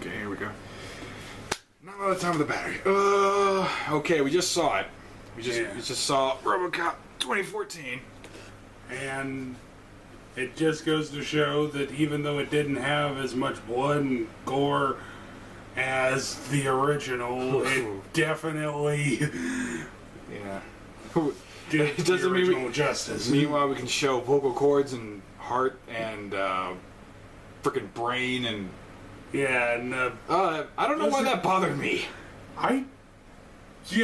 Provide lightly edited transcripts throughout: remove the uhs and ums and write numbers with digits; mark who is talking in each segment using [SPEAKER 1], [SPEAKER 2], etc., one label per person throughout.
[SPEAKER 1] Okay, here we go. Not a lot of time with the battery. Okay, we just saw it. We just saw Robocop 2014.
[SPEAKER 2] And it just goes to show that even though it didn't have as much blood and gore as the original, it definitely did
[SPEAKER 1] it doesn't
[SPEAKER 2] the original
[SPEAKER 1] mean
[SPEAKER 2] justice.
[SPEAKER 1] Meanwhile, we can show vocal cords and heart and freaking brain and I don't know why that bothered me.
[SPEAKER 2] In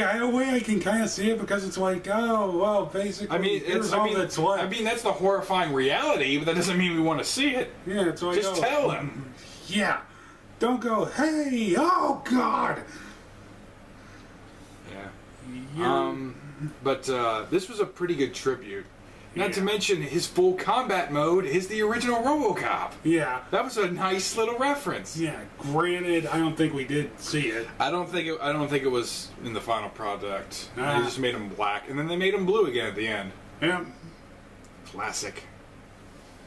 [SPEAKER 2] a way I can kind of see it because it's like, oh, well, basically, that's left.
[SPEAKER 1] I mean, that's the horrifying reality, but that doesn't mean we want to see it.
[SPEAKER 2] Yeah, it's like,
[SPEAKER 1] just tell them.
[SPEAKER 2] Yeah. Don't go, hey, oh, God.
[SPEAKER 1] Yeah. But this was a pretty good tribute. Not to mention his full combat mode is the original Robocop.
[SPEAKER 2] Yeah.
[SPEAKER 1] That was a nice little reference.
[SPEAKER 2] Yeah. Granted, I don't think we did see it.
[SPEAKER 1] I don't think it was in the final product. They just made him black, and then they made him blue again at the end.
[SPEAKER 2] Yeah.
[SPEAKER 1] Classic.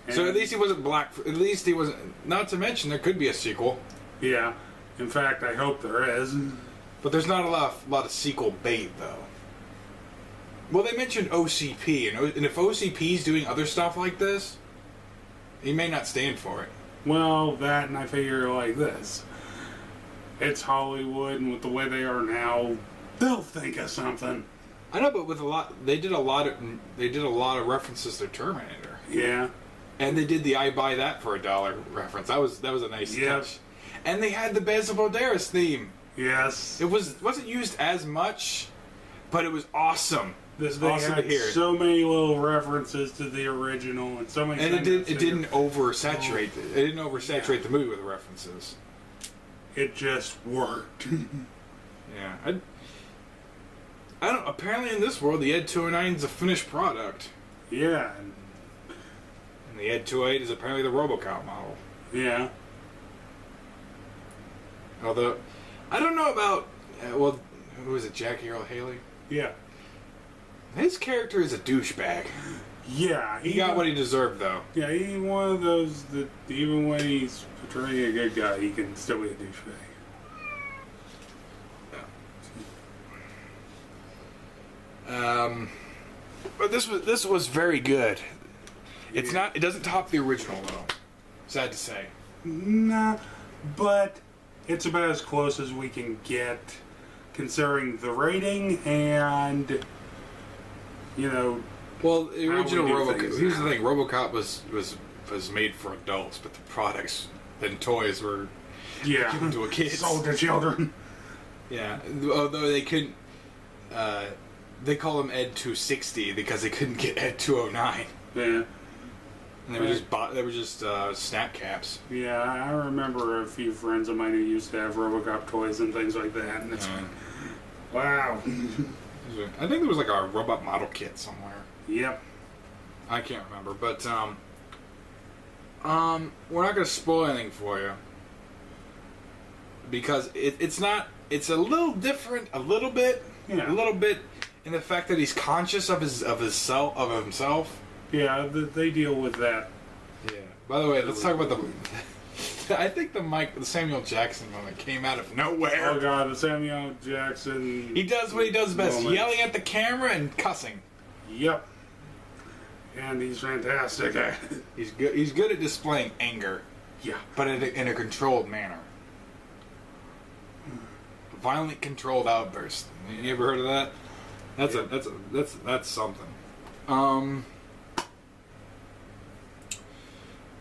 [SPEAKER 1] So at least he wasn't black. At least he wasn't. Not to mention there could be a sequel.
[SPEAKER 2] Yeah. In fact, I hope there is.
[SPEAKER 1] But there's not a lot of sequel bait though. Well, they mentioned OCP, and if OCP's doing other stuff like this, he may not stand for it.
[SPEAKER 2] Well, that, and I figure like this. It's Hollywood, and with the way they are now, they'll think of something.
[SPEAKER 1] I know, but they did a lot of references to Terminator.
[SPEAKER 2] Yeah.
[SPEAKER 1] And they did the "I buy that for $1" reference. That was a nice touch. And they had the Basil Balderas theme.
[SPEAKER 2] Yes.
[SPEAKER 1] It wasn't used as much, but it was awesome.
[SPEAKER 2] They had so many little references to the original, and so many.
[SPEAKER 1] And it didn't oversaturate. It didn't oversaturate the movie with the references.
[SPEAKER 2] It just worked.
[SPEAKER 1] Yeah, I don't. Apparently, in this world, the Ed 209 is a finished product.
[SPEAKER 2] Yeah.
[SPEAKER 1] And the Ed 208 is apparently the Robocop model.
[SPEAKER 2] Yeah.
[SPEAKER 1] Although, I don't know about. Who was it? Jackie Earl Haley.
[SPEAKER 2] Yeah.
[SPEAKER 1] His character is a douchebag.
[SPEAKER 2] Yeah.
[SPEAKER 1] He got what he deserved, though.
[SPEAKER 2] Yeah, he's one of those that even when he's portraying a good guy, he can still be a douchebag.
[SPEAKER 1] Yeah. But this was very good. It's not. It doesn't top the original, though. Sad to say.
[SPEAKER 2] Nah, but it's about as close as we can get, considering the rating and.
[SPEAKER 1] Well, the original Robocop. Here's the thing: Robocop was made for adults, but the products and toys were given to a kid.
[SPEAKER 2] Sold to children.
[SPEAKER 1] Yeah, although they couldn't. They call them Ed 260 because they couldn't get Ed 209.
[SPEAKER 2] Yeah.
[SPEAKER 1] And they were just snap caps.
[SPEAKER 2] Yeah, I remember a few friends of mine who used to have Robocop toys and things like that, and it's like, wow.
[SPEAKER 1] I think there was like a robot model kit somewhere.
[SPEAKER 2] Yep.
[SPEAKER 1] I can't remember, but we're not going to spoil anything for you because it's not. It's a little different, a little bit in the fact that he's conscious of himself.
[SPEAKER 2] Yeah, they deal with that.
[SPEAKER 1] Yeah. By the way, let's talk about the. I think the Samuel Jackson moment came out of nowhere.
[SPEAKER 2] Oh God, the Samuel Jackson.
[SPEAKER 1] He does what he does best: yelling at the camera and cussing.
[SPEAKER 2] Yep. And he's fantastic at it.
[SPEAKER 1] He's good. He's good at displaying anger.
[SPEAKER 2] Yeah.
[SPEAKER 1] But in a controlled manner. Violent, controlled outburst. You ever heard of that? That's something.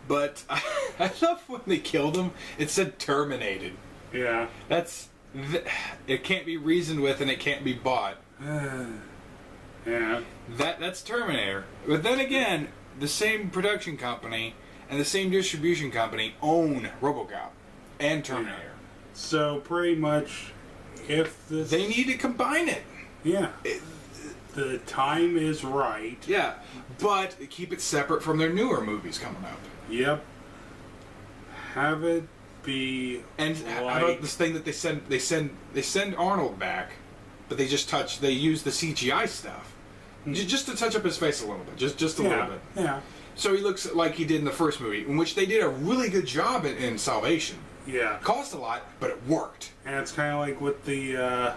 [SPEAKER 1] But I love when they killed him. It said terminated.
[SPEAKER 2] Yeah.
[SPEAKER 1] It can't be reasoned with and it can't be bought.
[SPEAKER 2] Yeah.
[SPEAKER 1] That's Terminator. But then again, the same production company and the same distribution company own Robocop and Terminator.
[SPEAKER 2] Yeah. So pretty much, if
[SPEAKER 1] they need to combine it.
[SPEAKER 2] Yeah. The time is right.
[SPEAKER 1] Yeah, but keep it separate from their newer movies coming up.
[SPEAKER 2] Yep. Have it be
[SPEAKER 1] and how about this thing that they send Arnold back, but they use the CGI stuff just to touch up his face a little bit, just a little bit.
[SPEAKER 2] Yeah.
[SPEAKER 1] So he looks like he did in the first movie, in which they did a really good job in Salvation.
[SPEAKER 2] Yeah.
[SPEAKER 1] Cost a lot, but it worked.
[SPEAKER 2] And it's kind of like with the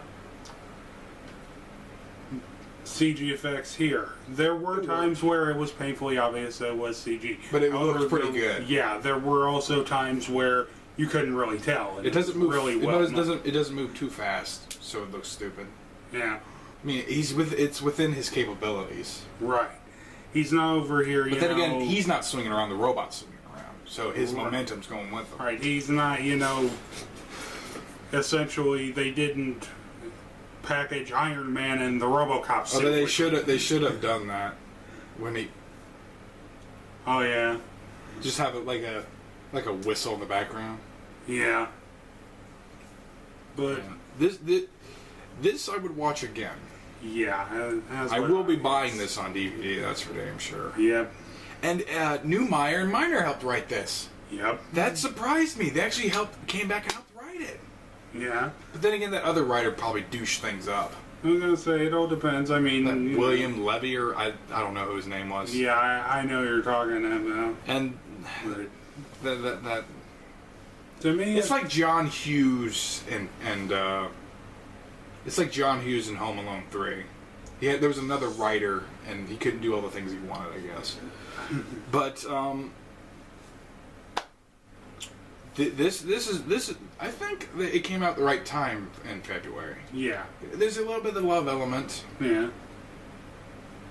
[SPEAKER 2] CG effects here. There were times where it was painfully obvious that it was CG.
[SPEAKER 1] But it looked pretty good.
[SPEAKER 2] Yeah, there were also times where you couldn't really tell.
[SPEAKER 1] It doesn't move
[SPEAKER 2] really well.
[SPEAKER 1] It doesn't move too fast, so it looks stupid.
[SPEAKER 2] Yeah.
[SPEAKER 1] I mean, it's within his capabilities.
[SPEAKER 2] Right. He's not over here,
[SPEAKER 1] But then again, he's not swinging around, the robot's swinging around. So his momentum's going with him.
[SPEAKER 2] Right, he's not, essentially they didn't package Iron Man in the Robocop suit.
[SPEAKER 1] Although they should have done that when he
[SPEAKER 2] Oh yeah.
[SPEAKER 1] just have it like a whistle in the background.
[SPEAKER 2] Yeah. But
[SPEAKER 1] this I would watch again.
[SPEAKER 2] yeah,
[SPEAKER 1] I will be buying this on DVD. That's for damn sure.
[SPEAKER 2] Yep.
[SPEAKER 1] And New Meyer helped write this.
[SPEAKER 2] Yep.
[SPEAKER 1] That surprised me. They actually came back and helped write it.
[SPEAKER 2] Yeah.
[SPEAKER 1] But then again, that other writer probably douched things up.
[SPEAKER 2] I was gonna say it all depends. I mean,
[SPEAKER 1] William Levy, or I don't know who his name was.
[SPEAKER 2] Yeah, I know you're talking about.
[SPEAKER 1] And
[SPEAKER 2] But
[SPEAKER 1] that
[SPEAKER 2] to me,
[SPEAKER 1] it's like John Hughes and it's like John Hughes in Home Alone 3. There was another writer, and he couldn't do all the things he wanted, I guess. But this is I think that it came out the right time in February.
[SPEAKER 2] Yeah.
[SPEAKER 1] There's a little bit of the love element.
[SPEAKER 2] Yeah.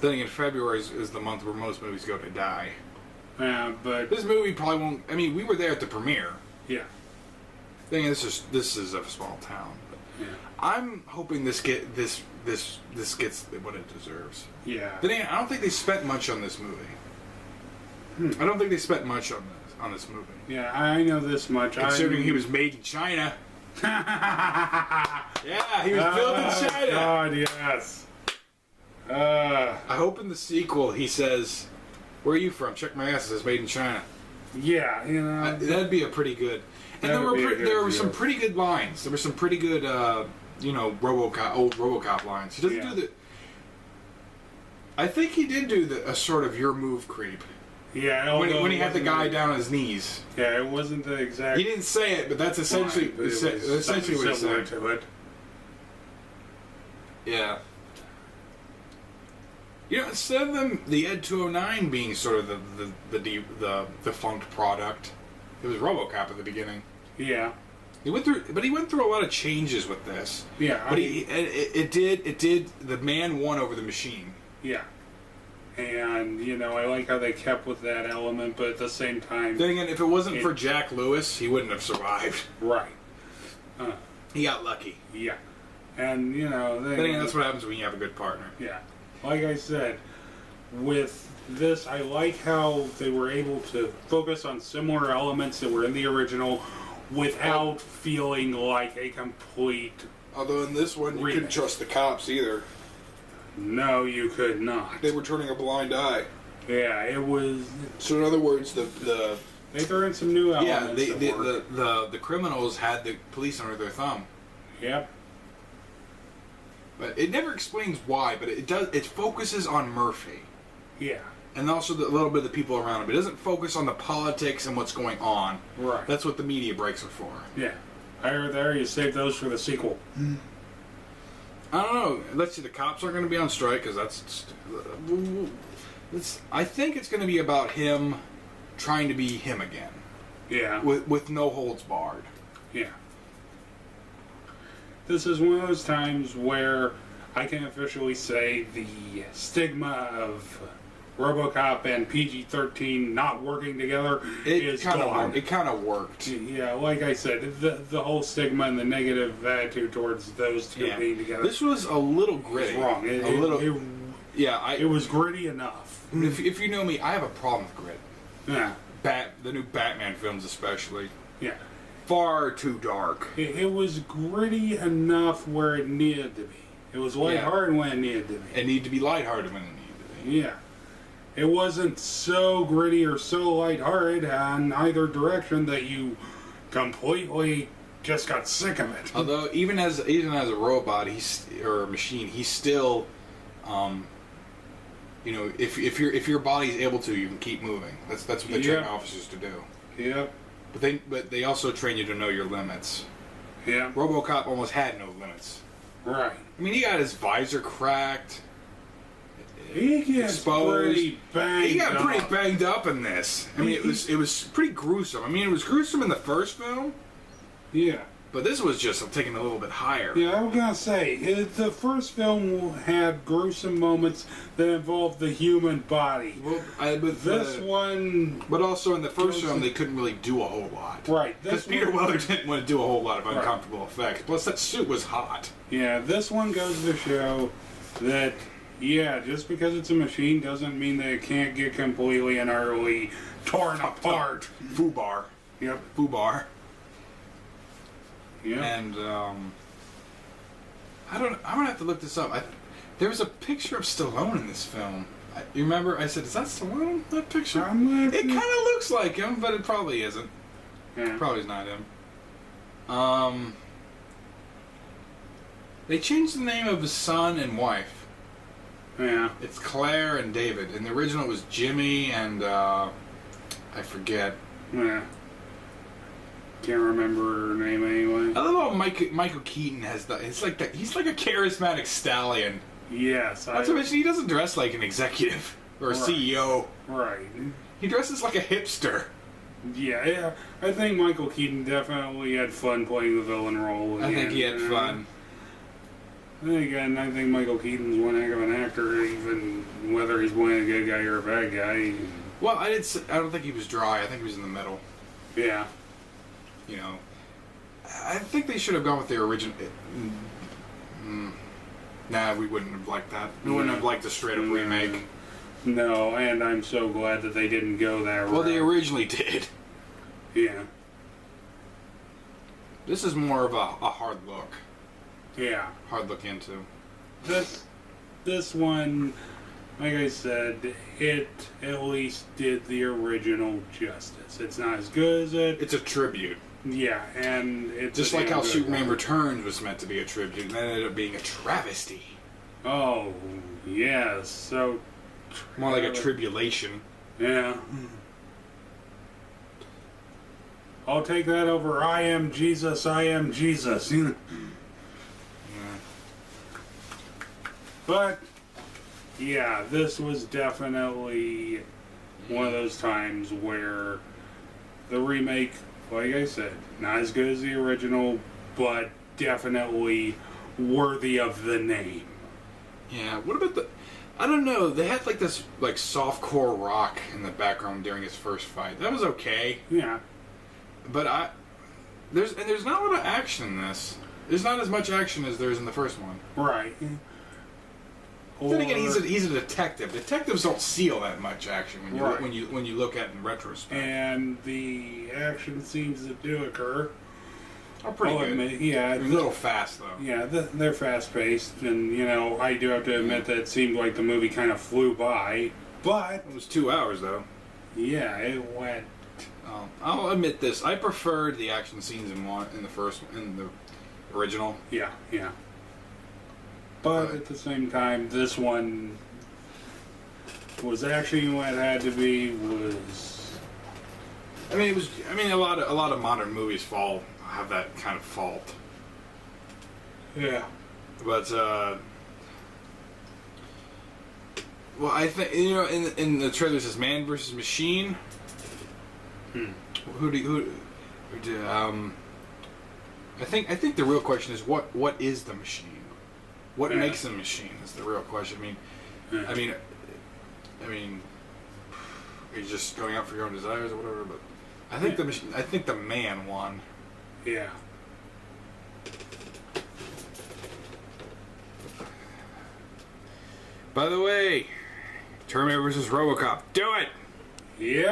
[SPEAKER 1] Then again, February is the month where most movies go to die.
[SPEAKER 2] Yeah, but
[SPEAKER 1] This movie probably won't. I mean, we were there at the premiere.
[SPEAKER 2] yeah.
[SPEAKER 1] Thing is, this is a small town. But
[SPEAKER 2] Yeah.
[SPEAKER 1] I'm hoping this gets what it deserves.
[SPEAKER 2] Yeah.
[SPEAKER 1] Then again, I don't think they spent much on this movie. I don't think they spent much on this movie.
[SPEAKER 2] Yeah, I know this much.
[SPEAKER 1] Considering he was made in China. Yeah, he was built in China.
[SPEAKER 2] God, yes.
[SPEAKER 1] I hope in the sequel he says, "Where are you from? Check my ass. It says made in China."
[SPEAKER 2] Yeah,
[SPEAKER 1] That'd be a pretty good. And there were some pretty good lines. There were some pretty good, old RoboCop lines. He doesn't do the. I think he did do a sort of your move creep.
[SPEAKER 2] Yeah,
[SPEAKER 1] When he had the guy down on his knees.
[SPEAKER 2] Yeah, it wasn't the exact.
[SPEAKER 1] He didn't say it, but that's essentially
[SPEAKER 2] line, but it was
[SPEAKER 1] essentially what he
[SPEAKER 2] similar
[SPEAKER 1] said.
[SPEAKER 2] to it.
[SPEAKER 1] Yeah. Instead of the Ed 209 being sort of the defunct product, it was RoboCop at the beginning.
[SPEAKER 2] Yeah.
[SPEAKER 1] He went through a lot of changes with this.
[SPEAKER 2] Yeah.
[SPEAKER 1] But it did. The man won over the machine.
[SPEAKER 2] Yeah. And, I like how they kept with that element, but at the same time...
[SPEAKER 1] Then again, if it wasn't for Jack Lewis, he wouldn't have survived.
[SPEAKER 2] Right.
[SPEAKER 1] He got lucky.
[SPEAKER 2] Yeah. And,
[SPEAKER 1] Then again, that's what happens when you have a good partner.
[SPEAKER 2] Yeah. Like I said, with this, I like how they were able to focus on similar elements that were in the original without feeling like a complete...
[SPEAKER 1] Although in this one, you couldn't trust the cops either.
[SPEAKER 2] No, you could not.
[SPEAKER 1] They were turning a blind eye.
[SPEAKER 2] Yeah, it was...
[SPEAKER 1] So in other words, the
[SPEAKER 2] They threw in some new elements.
[SPEAKER 1] the criminals had the police under their thumb.
[SPEAKER 2] Yep.
[SPEAKER 1] But it never explains why, but it does. It focuses on Murphy.
[SPEAKER 2] Yeah.
[SPEAKER 1] And also a little bit of the people around him. It doesn't focus on the politics and what's going on.
[SPEAKER 2] Right.
[SPEAKER 1] That's what the media breaks are for.
[SPEAKER 2] Yeah. There, you save those for the sequel.
[SPEAKER 1] I don't know. Let's see, the cops aren't going to be on strike because I think it's going to be about him trying to be him again.
[SPEAKER 2] Yeah.
[SPEAKER 1] With no holds barred.
[SPEAKER 2] Yeah. This is one of those times where I can officially say the stigma of RoboCop and PG-13 not working together is gone.
[SPEAKER 1] It kind of worked.
[SPEAKER 2] Yeah, like I said, the whole stigma and the negative attitude towards those two being together.
[SPEAKER 1] This was a little gritty.
[SPEAKER 2] It was wrong. It was gritty enough.
[SPEAKER 1] If you know me, I have a problem with grit.
[SPEAKER 2] Yeah.
[SPEAKER 1] The new Batman films especially.
[SPEAKER 2] Yeah.
[SPEAKER 1] Far too dark.
[SPEAKER 2] It was gritty enough where it needed to be. It was lighthearted when it needed to be.
[SPEAKER 1] It needed to be lighthearted when it needed to be.
[SPEAKER 2] Yeah. It wasn't so gritty or so lighthearted in either direction that completely just got sick of it.
[SPEAKER 1] Although even as a robot, or a machine, he's still, if your body's able to, you can keep moving. That's what they train officers to do.
[SPEAKER 2] Yep.
[SPEAKER 1] But they also train you to know your limits.
[SPEAKER 2] Yeah.
[SPEAKER 1] Robocop almost had no limits.
[SPEAKER 2] Right.
[SPEAKER 1] I mean, he got his visor cracked.
[SPEAKER 2] He gets pretty banged.
[SPEAKER 1] He got pretty banged up in this. I mean, it was pretty gruesome. I mean, it was gruesome in the first film.
[SPEAKER 2] Yeah.
[SPEAKER 1] But this was just taking a little bit higher.
[SPEAKER 2] Yeah, I was gonna say the first film had gruesome moments that involved the human body.
[SPEAKER 1] Well,
[SPEAKER 2] this one,
[SPEAKER 1] but also in the first film, they couldn't really do a whole lot.
[SPEAKER 2] Right.
[SPEAKER 1] Because Peter Weller didn't want to do a whole lot of uncomfortable effects. Plus, that suit was hot.
[SPEAKER 2] Yeah, this one goes to show that. Yeah, just because it's a machine doesn't mean that it can't get completely and utterly torn apart.
[SPEAKER 1] Foobar.
[SPEAKER 2] Yep.
[SPEAKER 1] Foobar.
[SPEAKER 2] Yeah.
[SPEAKER 1] And I'm gonna have to look this up. There was a picture of Stallone in this film. You remember? I said, "Is that Stallone? That picture?" It kind of looks like him, but it probably isn't.
[SPEAKER 2] Yeah.
[SPEAKER 1] Probably is not him. They changed the name of his son and wife.
[SPEAKER 2] Yeah.
[SPEAKER 1] It's Claire and David. In the original, it was Jimmy and I forget.
[SPEAKER 2] Yeah. Can't remember her name anyway.
[SPEAKER 1] I love how Michael Keaton has he's like a charismatic stallion.
[SPEAKER 2] Yes.
[SPEAKER 1] Not to mention, he doesn't dress like an executive or a CEO.
[SPEAKER 2] Right.
[SPEAKER 1] He dresses like a hipster.
[SPEAKER 2] Yeah. I think Michael Keaton definitely had fun playing the villain role. Again.
[SPEAKER 1] I think he had fun.
[SPEAKER 2] Again, I think Michael Keaton's one heck of an actor, even whether he's playing a good guy or a bad guy.
[SPEAKER 1] Well, I don't think he was dry. I think he was in the middle.
[SPEAKER 2] Yeah.
[SPEAKER 1] You know, I think they should have gone with the original. Nah, we wouldn't have liked that. We wouldn't have liked a straight up remake.
[SPEAKER 2] No, and I'm so glad that they didn't go that route.
[SPEAKER 1] Well, they originally did.
[SPEAKER 2] Yeah.
[SPEAKER 1] This is more of a hard look.
[SPEAKER 2] Yeah.
[SPEAKER 1] Hard look into.
[SPEAKER 2] This one, like I said, it at least did the original justice. It's not as good as it.
[SPEAKER 1] It's a tribute.
[SPEAKER 2] Yeah, and it's
[SPEAKER 1] just like how Superman Returns was meant to be a tribute, and then ended up being a travesty.
[SPEAKER 2] Oh, yes. So
[SPEAKER 1] more like a tribulation.
[SPEAKER 2] Yeah. I'll take that over I am Jesus, I am Jesus. But, yeah, this was definitely one of those times where the remake, like I said, not as good as the original, but definitely worthy of the name.
[SPEAKER 1] Yeah, what about the... I don't know, they had like this like softcore rock in the background during his first fight. That was okay.
[SPEAKER 2] Yeah.
[SPEAKER 1] But there's not a lot of action in this. There's not as much action as there is in the first one.
[SPEAKER 2] Right.
[SPEAKER 1] Then again, he's a detective. Detectives don't see all that much action when you look at it in retrospect.
[SPEAKER 2] And the action scenes that do occur
[SPEAKER 1] are pretty good.
[SPEAKER 2] Yeah,
[SPEAKER 1] a little fast though.
[SPEAKER 2] Yeah, they're fast paced, and I do have to admit that it seemed like the movie kind of flew by. But
[SPEAKER 1] it was 2 hours though.
[SPEAKER 2] Yeah, it went.
[SPEAKER 1] I'll admit this. I preferred the action scenes in the original.
[SPEAKER 2] Yeah. But at the same time, this one was actually what it had to be.
[SPEAKER 1] I mean, a lot of modern movies have that kind of fault.
[SPEAKER 2] Yeah.
[SPEAKER 1] But well, I think in the trailer it says man versus machine. I think the real question is what is the machine? What makes a machine is the real question. I mean, you're just going out for your own desires or whatever. But I think the machine. I think the man won.
[SPEAKER 2] Yeah.
[SPEAKER 1] By the way, Terminator versus Robocop. Do it.
[SPEAKER 2] Yeah.